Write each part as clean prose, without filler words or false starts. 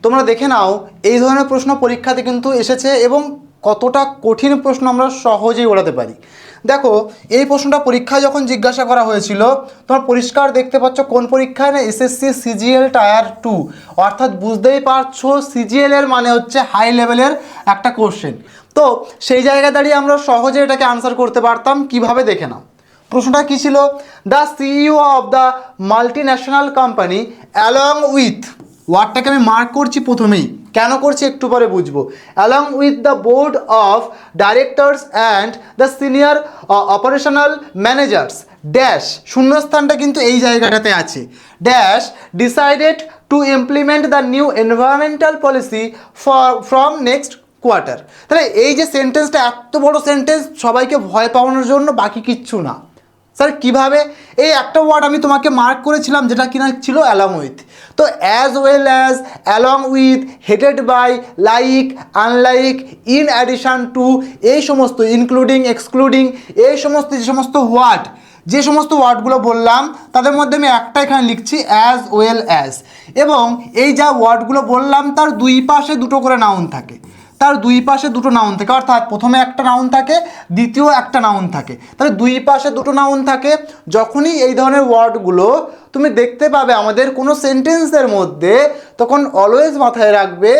তোমরা দেখে নাও এই ধরনের প্রশ্ন পরীক্ষাতে কিন্তু এসেছে এবং কতটা কঠিন প্রশ্ন আমরা সহজেই ওড়াতে পারি। দেখো এই প্রশ্নটা পরীক্ষায় যখন জিজ্ঞাসা করা হয়েছিল তোমরা পরিষ্কার দেখতে পাচ্ছ কোন পরীক্ষায় না এসএসসি সিজিএল টায়ার 2, অর্থাৎ বুঝতেই পারছো সিজিএল এর মানে হচ্ছে হাই লেভেলের একটা কোশ্চেন। তো সেই জায়গায় দাঁড়িয়ে আমরা সহজে এটাকে আনসার করতে পারতাম। কিভাবে দেখে নাও প্রশ্নটা কী ছিল, the CEO of the multinational company along with, ওয়ার্ডটাকে আমি মার্ক করছি প্রথমেই, কেন করছি একটু পরে বুঝবো, along with the board of directors and the senior operational managers dash, শূন্যস্থানটা কিন্তু এই জায়গাটাতে আছে, dash decided to implement the new environmental policy from next quarter. তাহলে এই যে সেন্টেন্সটা এত বড় সেন্টেন্স, সবাইকে ভয় পাওয়ানোর জন্য, বাকি কিচ্ছু না। স্যার কীভাবে, এই একটা ওয়ার্ড আমি তোমাকে মার্ক করেছিলাম যেটা কিনা ছিল অ্যালং উইথ। তো as well as, along with, headed by, like, unlike, in addition to, এই সমস্ত ইনক্লুডিং, এক্সক্লুডিং, এই সমস্ত যে সমস্ত ওয়ার্ডগুলো বললাম তাদের মধ্যে আমি একটা এখানে লিখছি অ্যাজ ওয়েল অ্যাজ। এবং এই যা ওয়ার্ডগুলো বললাম তার দুই পাশে দুটো করে নাউন থাকে, অর্থাৎ প্রথমে একটা নাউন থাকে, দ্বিতীয় একটা নাউন থাকে, তাহলে দুই পাশে দুটো নাউন থাকে। যখনই এই ধরনের ওয়ার্ডগুলো তুমি দেখতে পাবে আমাদের কোনো সেন্টেন্সের মধ্যে, তখন অলওয়েজ মাথায় রাখবে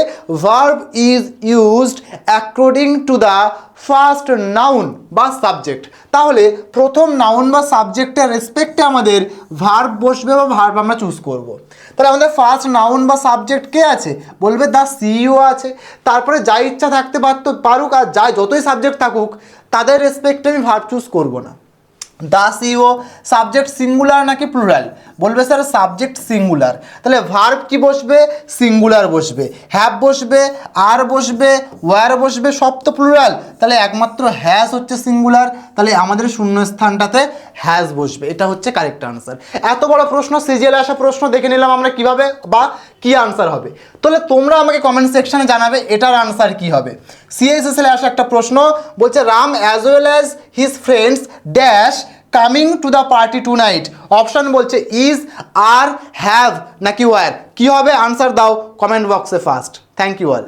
verb is used according to the first noun বা সাবজেক্ট। তাহলে প্রথম নাউন বা সাবজেক্টের রেসপেক্টে আমাদের ভার্ব বসবে বা ভার্ব আমরা চুজ করব। তাহলে আমাদের ফার্স্ট নাউন বা সাবজেক্ট কে আছে, বলবে দ্য সিইও আছে। তারপরে যা ইচ্ছা থাকতে পারুক আর যতই সাবজেক্ট থাকুক, তাদের রেসপেক্টে আমি ভার্ব চুজ করব না। দ্য সিইও সাবজেক্ট সিঙ্গুলার নাকি প্লুরাল, বলবে স্যার সাবজেক্ট সিঙ্গুলার, তাহলে ভার্ব কি বসবে, সিঙ্গুলার বসবে, হ্যাভ বসবে, আর বসবে, ওয়্যার বসবে, সব তো প্লুরাল, তাহলে একমাত্র হ্যাজ হচ্ছে সিঙ্গুলার, তাহলে আমাদের শূন্যস্থানটাতে হ্যাজ বসবে। এটা হচ্ছে কারেক্ট আনসার। এত বড় প্রশ্ন, সিজিএলে আসা প্রশ্ন, দেখে নিলাম আমরা কিভাবে বা কি আনসার হবে। তাহলে তোমরা আমাকে কমেন্ট সেকশনে জানাবে এটার আনসার কি হবে। সিএসএসএলে আসা একটা প্রশ্ন বলছে Ram as well as his friends dash coming to the party tonight, option বলছে ইজ, আর, হ্যাভ নাকি ওয়্যার। কী হবে আনসার দাও কমেন্ট বক্সে ফার্স্ট। Thank you all.